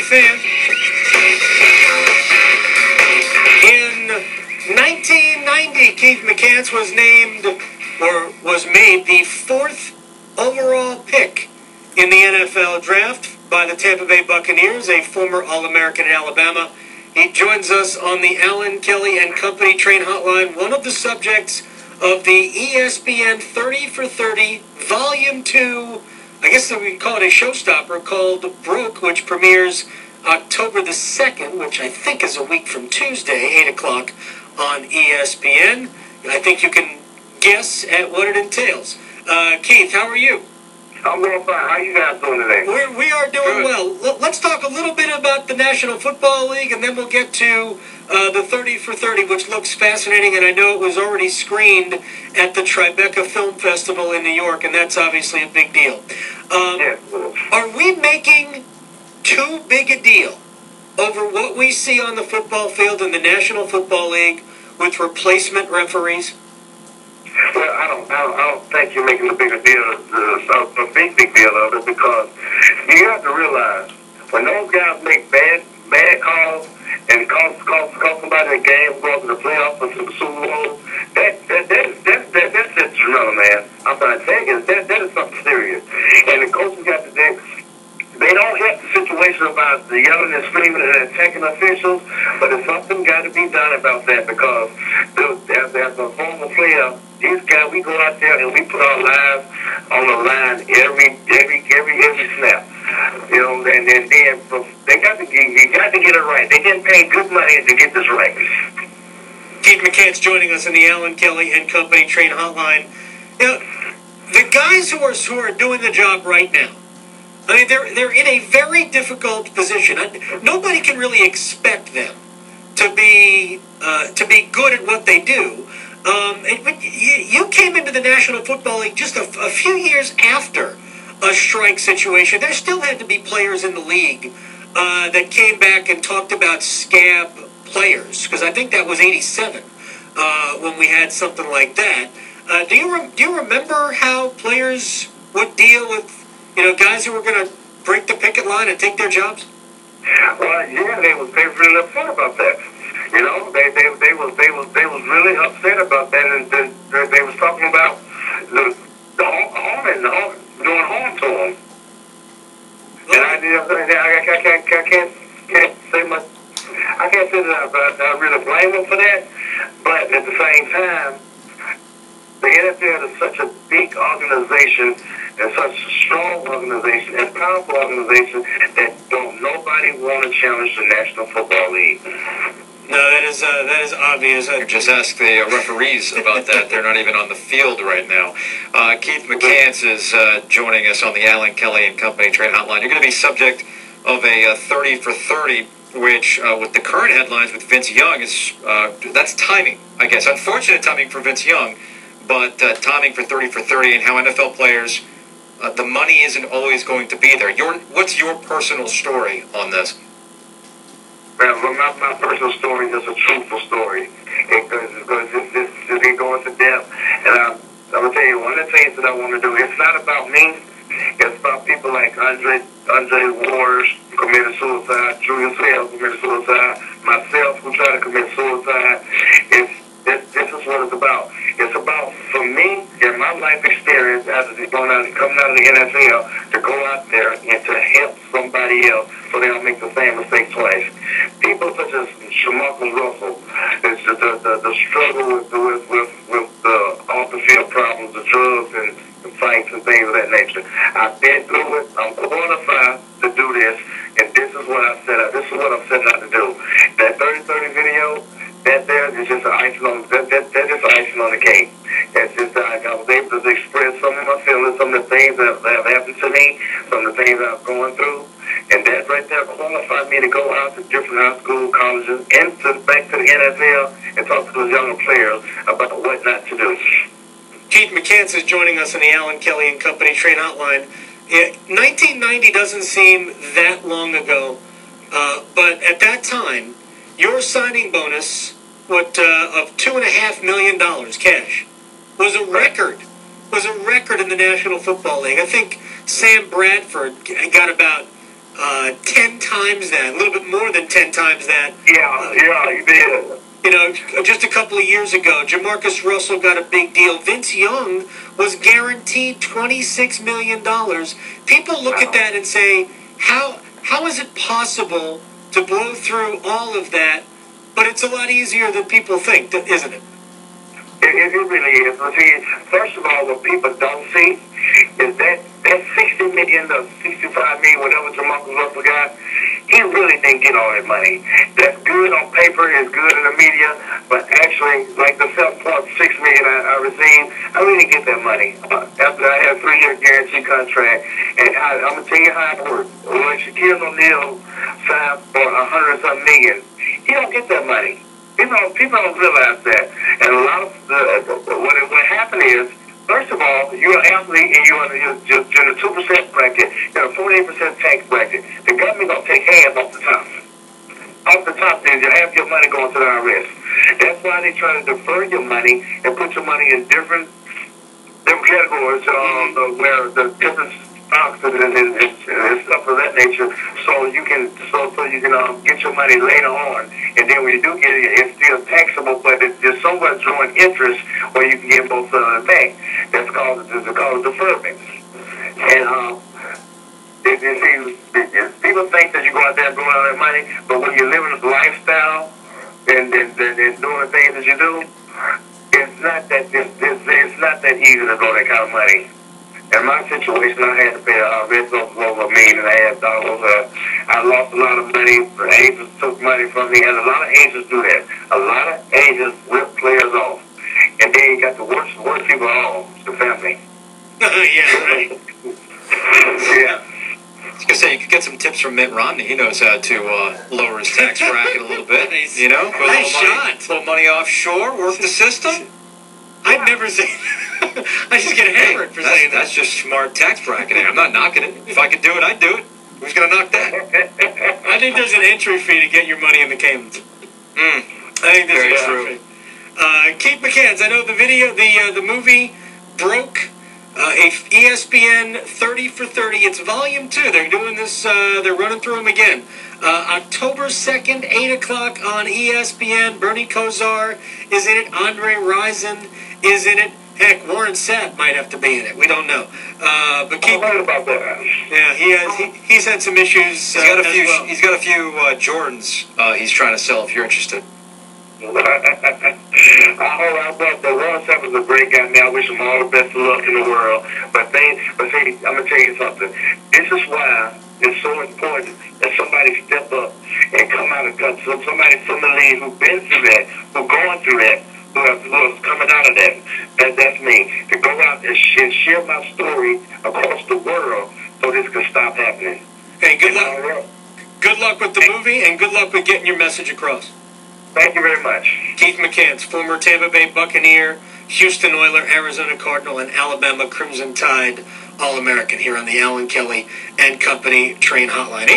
Fan. In 1990, Keith McCants was made the 4th overall pick in the NFL draft by the Tampa Bay Buccaneers, a former All-American in Alabama. He joins us on the Alan Kelly and Company Train Hotline, one of the subjects of the ESPN 30 for 30 Volume 2, I guess we call it a showstopper, called Broke, which premieres October the 2nd, which I think is a week from Tuesday, 8 o'clock on ESPN. I think you can guess at what it entails. Keith, how are you? I'm doing fine. How you guys doing today? We are doing well. Let's talk a little bit about the National Football League, and then we'll get to the 30 for 30, which looks fascinating, and I know it was already screened at the Tribeca Film Festival in New York, and that's obviously a big deal. Yes. Are we making too big a deal over what we see on the football field in the National Football League with replacement referees? Well, I don't think you're making a bigger deal, a big deal of it, because you have to realize when those guys make bad calls and cost somebody a game, go to the playoffs or to the Super Bowl, that's detrimental, man. I'm trying to tell you, that is something serious. And the coaches got to they don't help the situation about the yelling and screaming and attacking officials, but there's something got to be done about that, because as a former player, these guys, we go out there and we put our lives on the line every snap. You know, and then they got to get it right. They didn't pay good money to get this right. Keith McCants joining us in the Alan Kelly and Company Train Hotline. You know, the guys who are doing the job right now, I mean, they're in a very difficult position. Nobody can really expect them to be good at what they do. You came into the National Football League just a few years after a strike situation. There still had to be players in the league that came back and talked about scab players, because I think that was '87 when we had something like that. Do you remember how players would deal with guys who were going to break the picket line and take their jobs? Well, yeah, they was really upset about that. You know, they was really upset about that, and they was talking about the doing harm to them. And I can't say much. I can't say that I really blame them for that, but at the same time, the NFL is such a big organization and such a strong organization and powerful organization that don't nobody want to challenge the National Football League. No, that is obvious. Just ask the referees about that. They're not even on the field right now. Keith McCants is joining us on the Alan Kelly and Company Train Hotline. You're going to be subject of a 30 for 30, which with the current headlines with Vince Young is that's timing, I guess. Unfortunate timing for Vince Young, but timing for 30 for 30 and how NFL players, the money isn't always going to be there. What's your personal story on this? Well, my personal story is a truthful story, because it goes into depth. And I'm going to tell you, one of the things that I want to do, it's not about me. It's about people like Andre Wars, who committed suicide, Julius Hale, who committed suicide, myself, who tried to commit suicide. This is what it's about. It's about, for me, in my life experience, after coming out of the NFL, to go out there and to help somebody else so they don't make the same mistake twice. People such as Shamarcus Russell, the struggle with the off-the-field problems, the drugs and the fights and things of that nature. I've been through it. I'm qualified to do this, and this is what I set out. This is what I'm setting out to do. That 30-30 video, that there is just icing on the cake. It's just I was able to express some of my feelings, some of the things that have happened to me, some of the things that I'm going through, and that right there qualified me to go out to different high school, colleges, and back to the NFL and talk to those younger players about what not to do. Keith McCants is joining us on the Alan Kelly and Company Train Hotline. 1990 doesn't seem that long ago, but at that time, your signing bonus of $2.5 million cash was a record. Was a record in the National Football League. I think Sam Bradford got about 10 times that, a little bit more than 10 times that. Yeah, he did. You know, just a couple of years ago, Jamarcus Russell got a big deal. Vince Young was guaranteed $26 million. People look at that and say, how is it possible to blow through all of that? But it's a lot easier than people think, isn't it? It really is. See, first of all, what people don't see is that 60 million or 65 million, whatever Jamarcus Russell got, he really didn't get all that money. That's good on paper, it's good in the media, but actually, like the 7.6 million I received, I really didn't get that money. After I had a 3-year guarantee contract, and I'm going to tell you how it works. When Shaquille O'Neal signed for $100-something million, he don't get that money. People don't realize that. And a lot of what happened is, first of all, you're an athlete and you're in the 2% bracket, you're in a 48% tax bracket. The government gonna take half off the top. Off the top, then you have your money going to the IRS. That's why they try to defer your money and put your money in different categories where the different stocks and stuff of that nature, so you can get your money later on, and then when you do get it, it's still taxable, but there's so much drawing interest where you can get both back. That's called deferment. And people think that you go out there and blow all that money, but when you're living a lifestyle and doing the things that you do, it's not that easy to blow that kind of money. In my situation, I had to pay a rent of over $1.5 million. I lost a lot of money. The agents took money from me, and a lot of agents do that. A lot of agents rip players off, and then you got the worst people off, the family. Yeah, right. Yeah. I was going to say, you could get some tips from Mitt Romney. He knows how to lower his tax bracket a little bit. Nice. You know? Put Nice a little money offshore, work the system. I'd never say I just get hammered for saying that. That's just smart tax bracketing. I'm not knocking it. If I could do it, I'd do it. Who's going to knock that? I think there's an entry fee to get your money in the Caymans. I think there's an entry fee. Keith McCants, I know the video, the movie broke a ESPN 30 for 30. It's volume 2. They're doing this, they're running through them again. October 2nd, 8 o'clock on ESPN. Bernie Kosar is in it. Andre Rison is in it. Heck, Warren Sapp might have to be in it. We don't know. But keep. I heard about that. Yeah, he's had some issues. He's got a few Jordans he's trying to sell. If you're interested. I thought that Warren Sapp is a great guy. Man, I wish him all the best of luck in the world. But see, I'm gonna tell you something. This is why it's so important that somebody step up and come out of somebody from the league who's been through that, who's going through that, who's coming out of that. That's me. To go out and share my story across the world so this can stop happening. Hey, good luck. Good luck with the movie, and good luck with getting your message across. Thank you very much. Keith McCants, former Tampa Bay Buccaneer, Houston Oiler, Arizona Cardinal, and Alabama Crimson Tide All-American here on the Allen Kelly and Company Train Hotline.